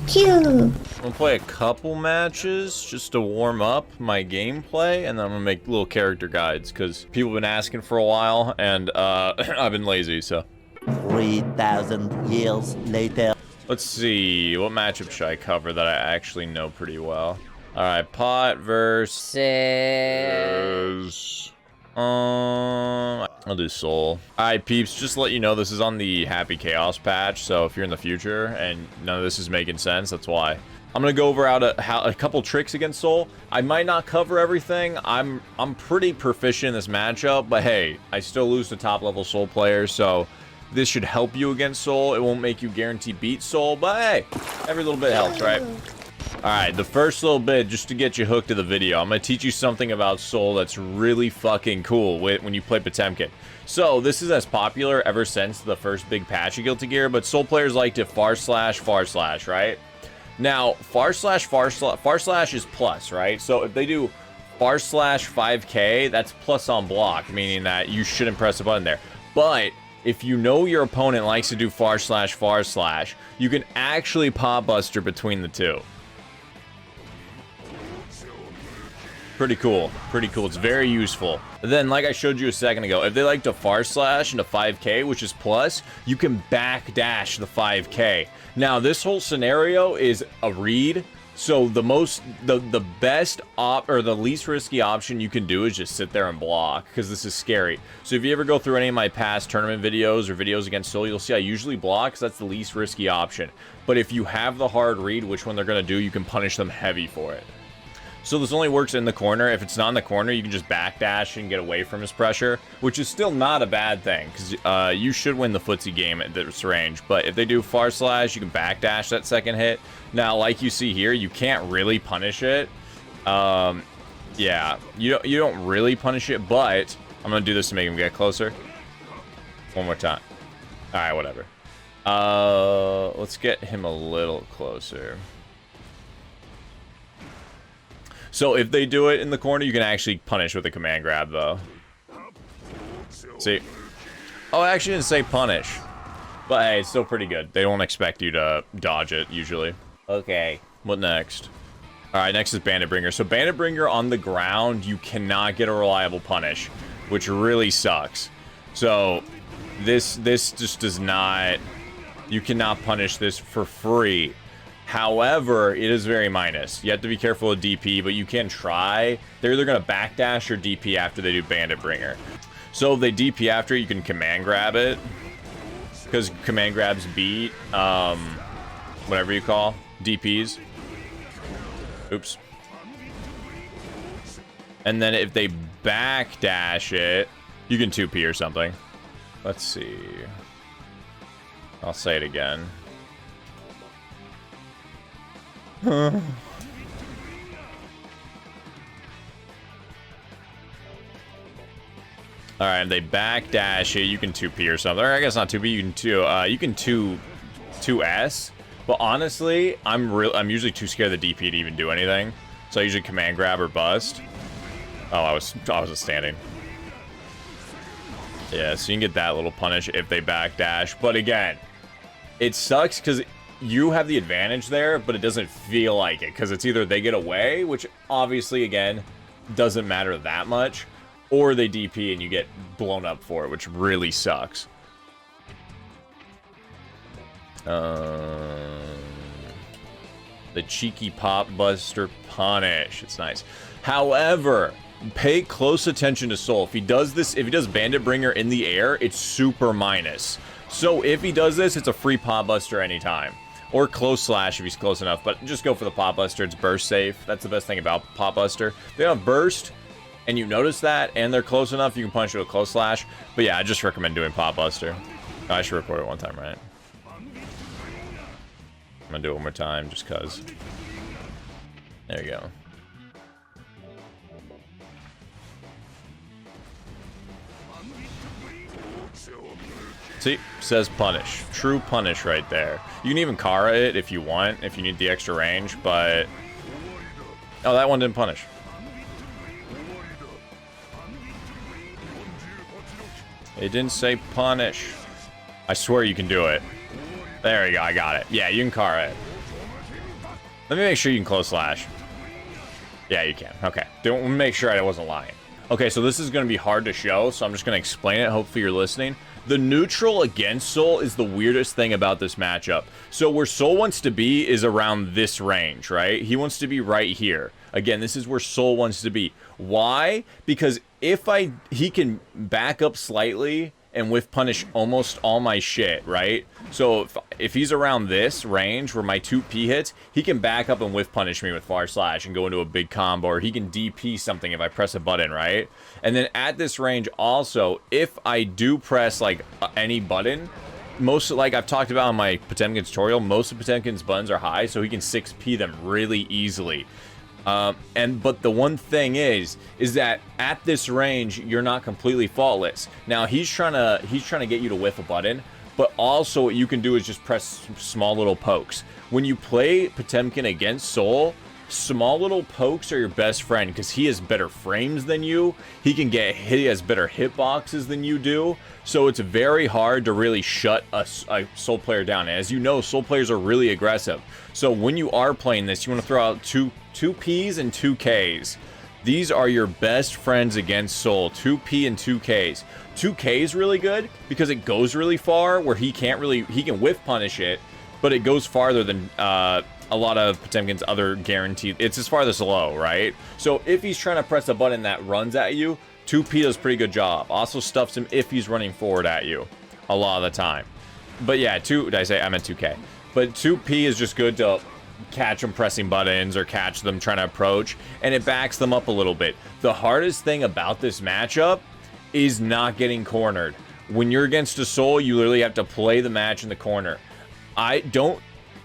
Qeuw. I'm gonna play a couple matches just to warm up my gameplay, and then I'm gonna make little character guides because people have been asking for a while, and I've been lazy, so. 3,000 years later. Let's see, what matchup should I cover that I actually know pretty well? Alright, Pot versus... I'll do Soul. Alright, peeps, just to let you know, this is on the Happy Chaos patch, so if you're in the future and none of this is making sense, that's why. I'm gonna go over a couple tricks against Soul. I might not cover everything. I'm pretty proficient in this matchup, but hey, I still lose to top level Soul players, so this should help you against Soul. It won't make you guarantee beat Soul, but hey, every little bit helps, right? Alright, the first little bit, just to get you hooked to the video, I'm going to teach you something about Soul that's really fucking cool when you play Potemkin. So, this is as popular ever since the first big patch of Guilty Gear, but Soul players like to far slash, right? Now, far slash is plus, right? So, if they do far slash 5k, that's plus on block, meaning that you shouldn't press a button there. But if you know your opponent likes to do far slash, you can actually pop buster between the two. Pretty cool. Pretty cool. It's very useful. Then, like I showed you a second ago, if they like to far slash into 5k, which is plus, you can back dash the 5k. Now, this whole scenario is a read, so the best or the least risky option you can do is just sit there and block, because this is scary. So if you ever go through any of my past tournament videos or videos against Soul, you'll see I usually block, because that's the least risky option. But if you have the hard read, which one they're going to do, you can punish them heavy for it. So this only works in the corner. If it's not in the corner, you can just backdash and get away from his pressure, which is still not a bad thing, because you should win the footsie game at this range. But if they do far slash, you can backdash that second hit. Now, like you see here, you can't really punish it. Yeah, you don't really punish it, but I'm going to do this to make him get closer. One more time. All right, whatever. Let's get him a little closer. So if they do it in the corner, you can actually punish with a command grab, though. See? Oh, I actually didn't say punish. But hey, it's still pretty good. They don't expect you to dodge it, usually. Okay. What next? Alright, next is Bandit Bringer. So Bandit Bringer on the ground, you cannot get a reliable punish, which really sucks. So this just does not... You cannot punish this for free. However, it is very minus. You have to be careful with DP, but you can try. They're either going to backdash or DP after they do Bandit Bringer. So if they DP after, you can command grab it. Because command grabs beat, whatever you call, DPs. Oops. And then if they backdash it, you can 2P or something. Let's see. I'll say it again. Alright, they backdash it, you can 2P or something. Or I guess not 2P, you can 2S. But honestly, I'm usually too scared of the DP to even do anything. So I usually command grab or bust. Oh, I was just standing. Yeah, so you can get that little punish if they backdash. But again, it sucks because you have the advantage there, but it doesn't feel like it, because it's either they get away, which obviously, again, doesn't matter that much, or they DP and you get blown up for it, which really sucks. The cheeky pop buster punish. It's nice. However, pay close attention to Soul. If he does Bandit Bringer in the air, it's super minus. So if he does this, it's a free pop buster anytime. Or close slash if he's close enough, but just go for the pop buster. It's burst safe. That's the best thing about pop buster. They don't have burst, and you notice that, and they're close enough, you can punish with a close slash. But yeah, I just recommend doing pop buster. Oh, I should record it one time, right? I'm gonna do it one more time, just cause. There you go. See, says punish. True punish right there. You can even Kara it if you want, if you need the extra range, but... Oh, that one didn't punish. It didn't say punish. I swear you can do it. There you go, I got it. Yeah, you can Kara it. Let me make sure you can close slash. Yeah, you can. Okay. Don't make sure I wasn't lying. Okay, so this is going to be hard to show, so I'm just going to explain it. Hopefully you're listening. The neutral against Soul is the weirdest thing about this matchup. So where Soul wants to be is around this range, right? He wants to be right here. Again, this is where Soul wants to be. Why? Because if he can back up slightly and whiff punish almost all my shit, right? So if he's around this range where my 2P hits, he can back up and whiff punish me with far slash and go into a big combo, or he can DP something if I press a button, right? And then at this range also, if I do press like any button, most, like I've talked about in my Potemkin tutorial, most of Potemkin's buttons are high, so he can 6P them really easily. But the one thing is that at this range you're not completely faultless. Now he's trying to get you to whiff a button, but also what you can do is just press small little pokes. When you play Potemkin against Soul, small little pokes are your best friend because he has better frames than you. He has better hitboxes than you do. So it's very hard to really shut a Soul player down. And as you know, Soul players are really aggressive. So when you are playing this, you want to throw out two Ps and 2Ks. These are your best friends against Soul. 2P and 2Ks. 2K is really good because it goes really far where he can whiff punish it, but it goes farther than a lot of Potemkin's other guaranteed. It's as farthest low, right? So if he's trying to press a button that runs at you, 2P does a pretty good job. Also stuffs him if he's running forward at you a lot of the time. But yeah, did I say I meant 2K? But 2P is just good to catch them pressing buttons or catch them trying to approach, and it backs them up a little bit. The hardest thing about this matchup is not getting cornered. When you're against a Soul, you literally have to play the match in the corner.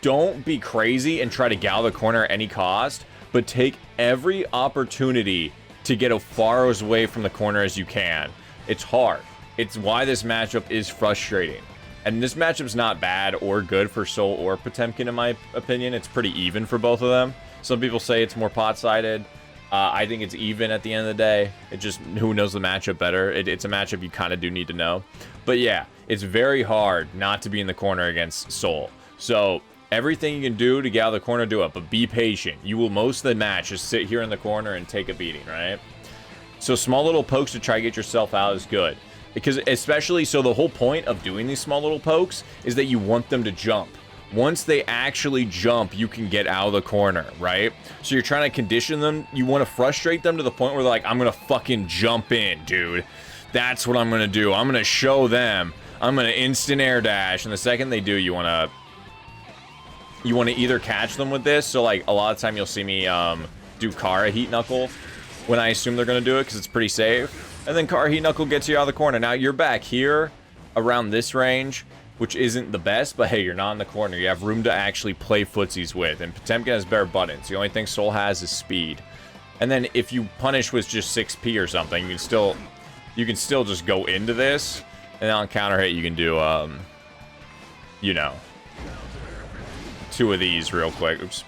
Don't be crazy and try to gal the corner at any cost, but take every opportunity to get as far away from the corner as you can. It's hard. It's why this matchup is frustrating. And this matchup's not bad or good for Soul or Potemkin in my opinion. It's pretty even for both of them. Some people say it's more pot-sided. I think it's even at the end of the day. It just, who knows the matchup better? It's a matchup you kind of do need to know. But yeah, it's very hard not to be in the corner against Soul. So everything you can do to get out of the corner, do it. But be patient. You will most of the match just sit here in the corner and take a beating, right? So small little pokes to try to get yourself out is good. Because especially, so the whole point of doing these small little pokes is that you want them to jump. Once they actually jump, you can get out of the corner, right? So you're trying to condition them. You want to frustrate them to the point where they're like, I'm going to fucking jump in, dude. That's what I'm going to do. I'm going to show them. I'm going to instant air dash. And the second they do, you want to either catch them with this. So like a lot of time you'll see me do Kara Heat Knuckle when I assume they're going to do it because it's pretty safe. And then Kara Heat Knuckle gets you out of the corner. Now you're back here around this range, which isn't the best, but hey, you're not in the corner. You have room to actually play footsies with. And Potemkin has better buttons. The only thing Soul has is speed. And then if you punish with just 6P or something, you can still just go into this. And then on counter hit, you can do, you know, 2 of these real quick. Oops.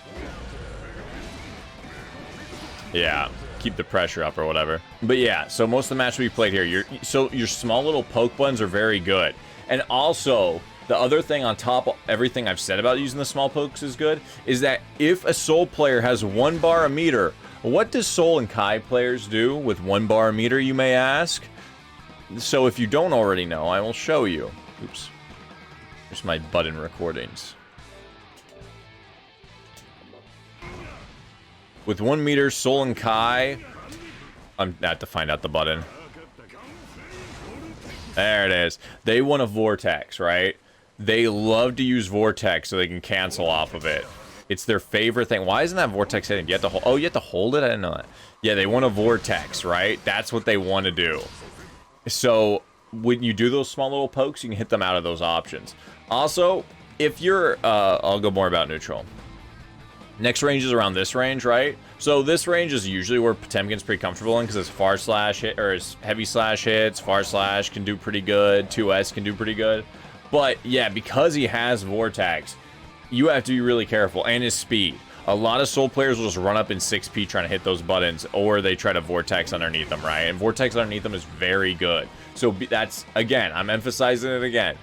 Yeah. Keep the pressure up or whatever. But yeah, so most of the match we played here, your small little poke buttons are very good. And also, the other thing on top of everything I've said about using the small pokes is good, is that if a Soul player has 1 bar a meter, what does Soul and Qeuw players do with 1 bar a meter, you may ask? So if you don't already know, I will show you. Oops. Here's my button recordings. With 1 meter, Soul and Qeuw, I'm not to find out the button. There it is. They want a vortex, right? They love to use vortex so they can cancel off of it. It's their favorite thing. Why isn't that vortex hitting? You have to hold. Oh, you have to hold it? I didn't know that. Yeah, they want a vortex, right? That's what they want to do. So when you do those small little pokes, you can hit them out of those options. Also, if you're, I'll go more about neutral. Next range is around this range, right? So this range is usually where Potemkin's pretty comfortable in because his far slash hit, or his heavy slash hits, far slash can do pretty good, 2S can do pretty good. But yeah, because he has Vortex, you have to be really careful, and his speed. A lot of Soul players will just run up in 6P trying to hit those buttons, or they try to Vortex underneath them, right? And Vortex underneath them is very good. So that's, again, I'm emphasizing it again.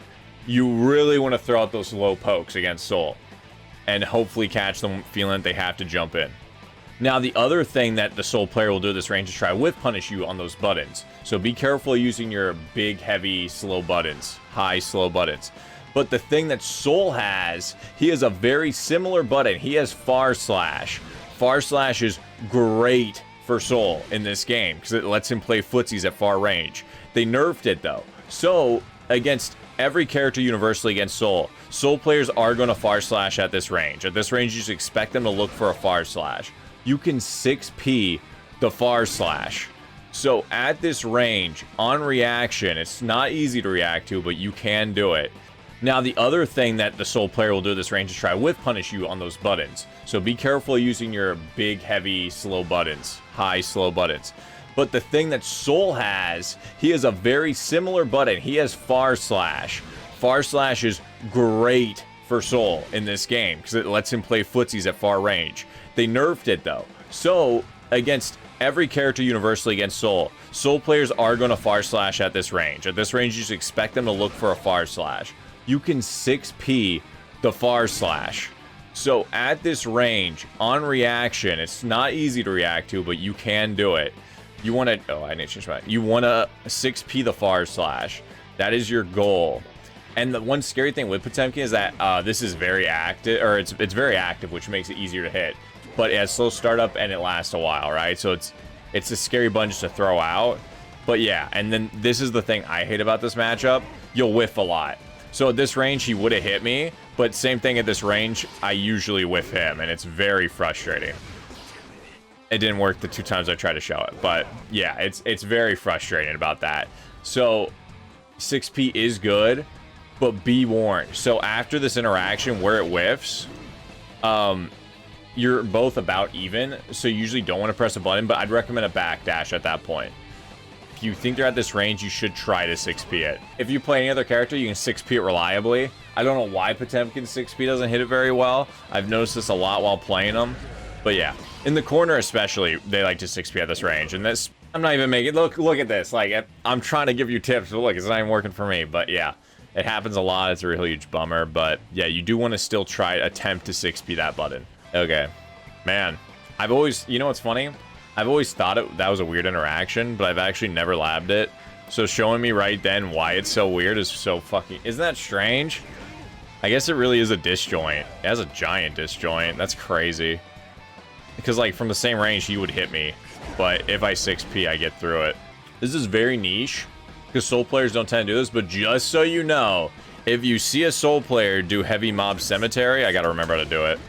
You really want to throw out those low pokes against Soul. and hopefully catch them feeling they have to jump in. Now, the other thing that the Soul player will do at this range is try whiff punish you on those buttons. So be careful using your big, heavy, slow buttons, high, slow buttons. But the thing that Soul has, he has a very similar button. He has Far Slash. Far Slash is great for Soul in this game because it lets him play footsies at far range. They nerfed it though. So against every character universally against Soul, Soul players are going to Far Slash at this range. At this range, you just expect them to look for a Far Slash. You can 6P the Far Slash. So at this range, on reaction, it's not easy to react to, but you can do it. Now, the other thing that the Soul player will do at this range is try whiff punish you on those buttons. So be careful using your big, heavy, slow buttons, high, slow buttons. But the thing that Soul has, he has a very similar button. He has Far Slash. Far Slash is great for Soul in this game because it lets him play footsies at far range. They nerfed it though. So against every character universally against Soul, Soul players are going to Far Slash at this range. At this range, you just expect them to look for a Far Slash. You can 6P the Far Slash. So at this range, on reaction, it's not easy to react to, but you can do it. You want to, oh, I need to change my, you want to 6P the Far Slash. That is your goal. And the one scary thing with Potemkin is that this is very active, or it's very active, which makes it easier to hit. But it has slow startup and it lasts a while, right? So it's a scary bunch to throw out. But yeah, and then this is the thing I hate about this matchup. You'll whiff a lot. So at this range, he would have hit me, but same thing at this range, I usually whiff him, and it's very frustrating. It didn't work the 2 times I tried to show it, but yeah, it's very frustrating about that. So 6P is good, but be warned. So after this interaction where it whiffs, you're both about even, so you usually don't want to press a button, but I'd recommend a backdash at that point. If you think they're at this range, you should try to 6P it. If you play any other character, you can 6P it reliably. I don't know why Potemkin 6P doesn't hit it very well. I've noticed this a lot while playing them. But yeah, in the corner especially, they like to 6P at this range. And this, I'm not even making, look at this. Like, I'm trying to give you tips, but look, it's not even working for me. But yeah, it happens a lot. It's a real huge bummer. But yeah, you do want to still attempt to 6P that button. Okay, man, I've always, you know what's funny? I've always thought that was a weird interaction, but I've actually never labbed it. So showing me right then why it's so weird is so fucking... Isn't that strange? I guess it really is a disjoint. It has a giant disjoint. That's crazy. Because, like, from the same range, he would hit me. But if I 6P, I get through it. This is very niche, because Soul players don't tend to do this, but just so you know, if you see a Soul player do Heavy Mob Cemetery, I gotta remember how to do it.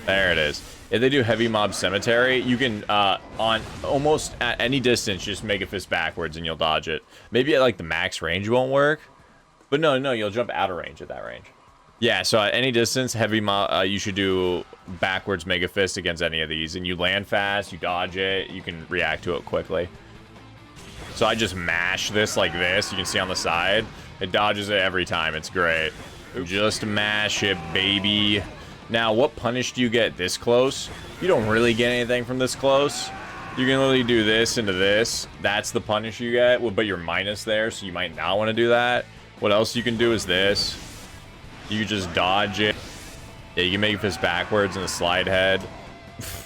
There it is. If they do Heavy Mob Cemetery, you can, on almost at any distance, just make a fist backwards and you'll dodge it. Maybe at, like, the max range won't work. But no, you'll jump out of range at that range. Yeah, so at any distance, Heavy Mob, you should do backwards Mega Fist against any of these. And you land fast, you dodge it, you can react to it quickly. So I just mash this like this. You can see on the side. It dodges it every time. It's great. Just mash it, baby. Now, what punish do you get this close? You don't really get anything from this close. You can literally do this into this. That's the punish you get, but you're minus there, so you might not want to do that. What else you can do is this. You just dodge it. Yeah, you can make fist backwards and a slide head.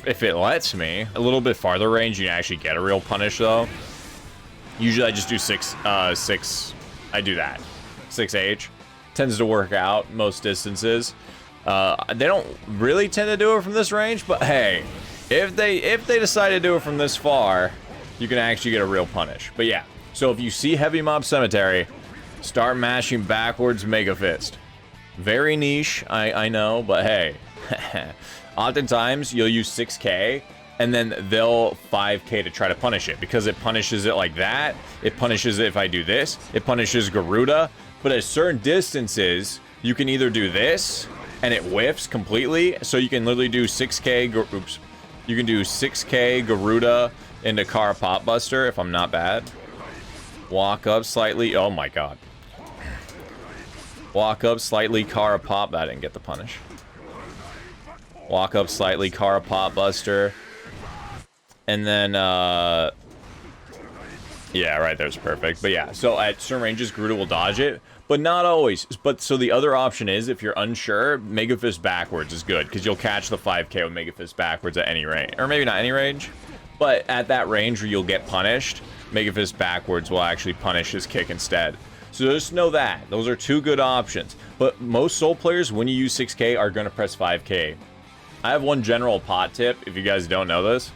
If it lets me. A little bit farther range, you can actually get a real punish, though. Usually, I just do 6. I do that. 6H. Tends to work out most distances. They don't really tend to do it from this range, but hey, if they decide to do it from this far, you can actually get a real punish. But yeah, so if you see Heavy Mob Cemetery, start mashing backwards Mega Fist. Very niche, I know, but hey, oftentimes you'll use 6K and then they'll 5K to try to punish it because it punishes it like that. It punishes it if I do this. It punishes Garuda, but at certain distances, you can either do this and it whiffs completely, so you can literally do 6K, oops. You can do 6K Garuda into Kara Pop Buster if I'm not bad. Walk up slightly, oh my god. Walk up slightly, Kara Pop, that didn't get the punish. Walk up slightly, Kara Pop Buster. And then, yeah, right there's perfect. But yeah, so at certain ranges, Garuda will dodge it. but not always. But so the other option is, if you're unsure, Mega Fist backwards is good, because you'll catch the 5k with Mega Fist backwards at any range. Or maybe not any range, but at that range where you'll get punished, Mega Fist backwards will actually punish his kick instead. So just know that. Those are two good options. But most Soul players, when you use 6k, are going to press 5k. I have one general pot tip, if you guys don't know this.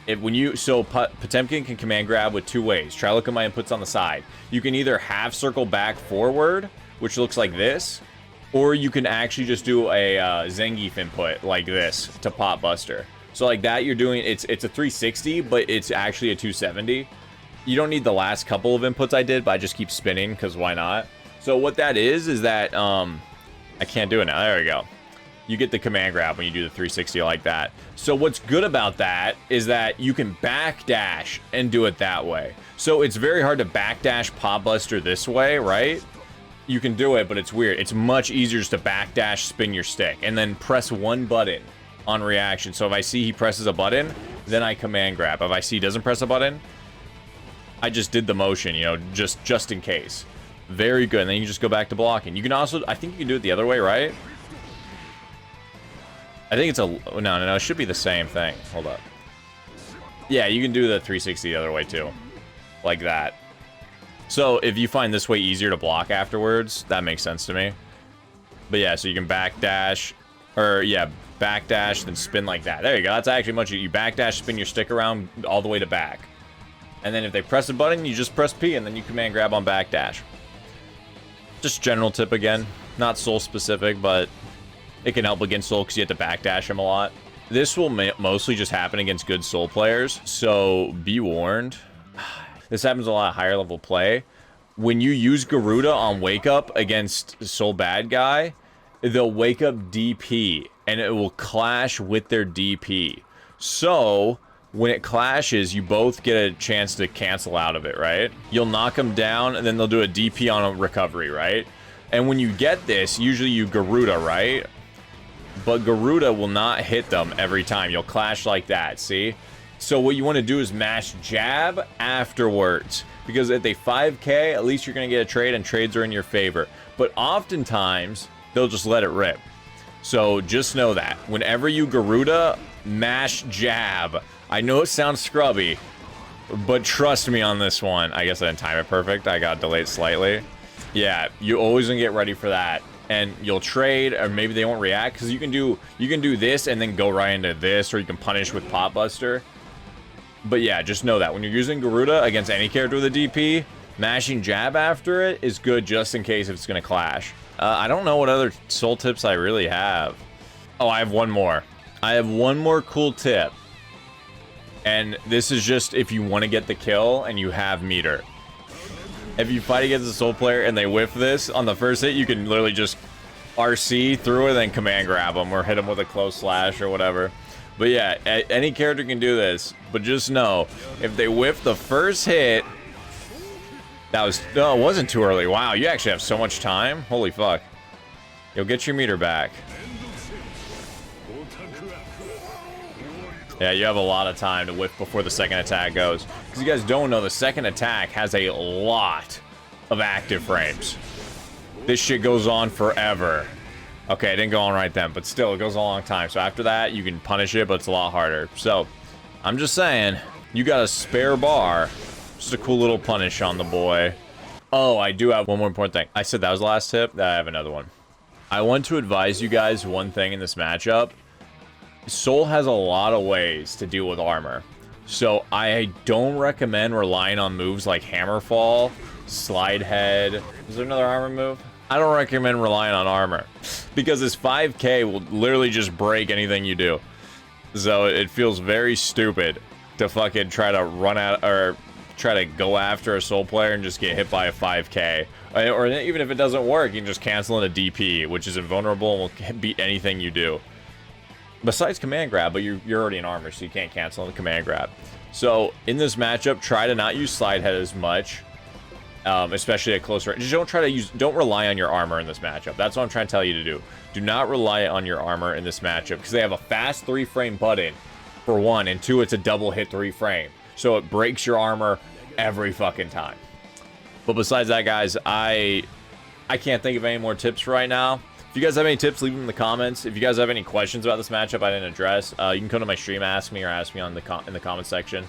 Potemkin can command grab with two ways. Try look at my inputs on the side. You can either half circle back forward, which looks like this, or you can actually just do a Zangief input like this to pot buster. So like that, you're doing, it's a 360, but it's actually a 270. You don't need the last couple of inputs I did, but I just keep spinning because why not? So what that is that, I can't do it now. There we go. You get the command grab when you do the 360 like that. So what's good about that is that you can backdash and do it that way. So it's very hard to backdash Pot Buster this way, right? You can do it, but it's weird. It's much easier just to backdash, spin your stick, and then press one button on reaction. So if I see he presses a button, then I command grab. If I see he doesn't press a button, I just did the motion, you know, just in case. Very good. And then you just go back to blocking. You can also, I think you can do it the other way, right? I think it's a... No, it should be the same thing. Hold up. Yeah, you can do the 360 the other way, too. Like that. So, if you find this way easier to block afterwards, that makes sense to me. But yeah, so you can backdash... Or, yeah, backdash, then spin like that. There you go. That's actually much... You backdash, spin your stick around all the way to back. And then if they press a button, you just press P, and then you command grab on backdash. Just general tip again. Not Soul specific, but... It can help against Soul because you have to backdash him a lot. This will mostly just happen against good Soul players, so be warned. This happens a lot of higher level play. When you use Garuda on Wake Up against Soul Badguy, they'll Wake Up DP, and it will clash with their DP. So, when it clashes, you both get a chance to cancel out of it, right? You'll knock them down, and then they'll do a DP on a recovery, right? And when you get this, usually you Garuda, right? But Garuda will not hit them every time. You'll clash like that, see? So what you want to do is mash jab afterwards. Because at the 5k, at least you're going to get a trade, and trades are in your favor. But oftentimes, they'll just let it rip. So just know that. Whenever you Garuda, mash jab. I know it sounds scrubby, but trust me on this one. I guess I didn't time it perfect. I got delayed slightly. Yeah, you always going to get ready for that. And you'll trade, or maybe they won't react, because you can do this and then go right into this, or you can punish with Pot Buster. But yeah, just know that when you're using Garuda against any character with a DP, mashing jab after it is good just in case if it's going to clash. I don't know what other Soul tips I really have. Oh, I have one more. I have one more cool tip. And this is just if you want to get the kill and you have meter. If you fight against a Soul player and they whiff this, on the first hit, you can literally just RC through it and then command grab them or hit them with a close slash or whatever. But yeah, any character can do this. But just know, if they whiff the first hit... No, it wasn't too early. Wow, you actually have so much time. Holy fuck. You'll get your meter back. Yeah, you have a lot of time to whiff before the second attack goes. Because you guys don't know, the second attack has a lot of active frames. This shit goes on forever. Okay, it didn't go on right then, but still, it goes a long time. So after that, you can punish it, but it's a lot harder. So, I'm just saying, you got a spare bar. Just a cool little punish on the boy. Oh, I do have one more important thing. I said that was the last tip. I have another one. I want to advise you guys one thing in this matchup. Soul has a lot of ways to deal with armor. So I don't recommend relying on moves like Hammerfall, Slide Head. Is there another armor move? I don't recommend relying on armor. Because this 5k will literally just break anything you do. So it feels very stupid to fucking try to run out or try to go after a Soul player and just get hit by a 5k. Or even if it doesn't work, you can just cancel in a DP, which is invulnerable and will beat anything you do. Besides command grab, but you're already in armor, so you can't cancel on the command grab. So in this matchup, try to not use slide head as much, especially at close range. Just don't rely on your armor in this matchup. That's what I'm trying to tell you to do. Do not rely on your armor in this matchup because they have a fast 3-frame button for one, and two, it's a double hit 3-frame, so it breaks your armor every fucking time. But besides that, guys, I I can't think of any more tips right now. If you guys have any tips, leave them in the comments. If you guys have any questions about this matchup I didn't address, you can come to my stream, ask me, or ask me in the comment section.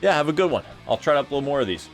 Yeah, have a good one. I'll try to upload more of these.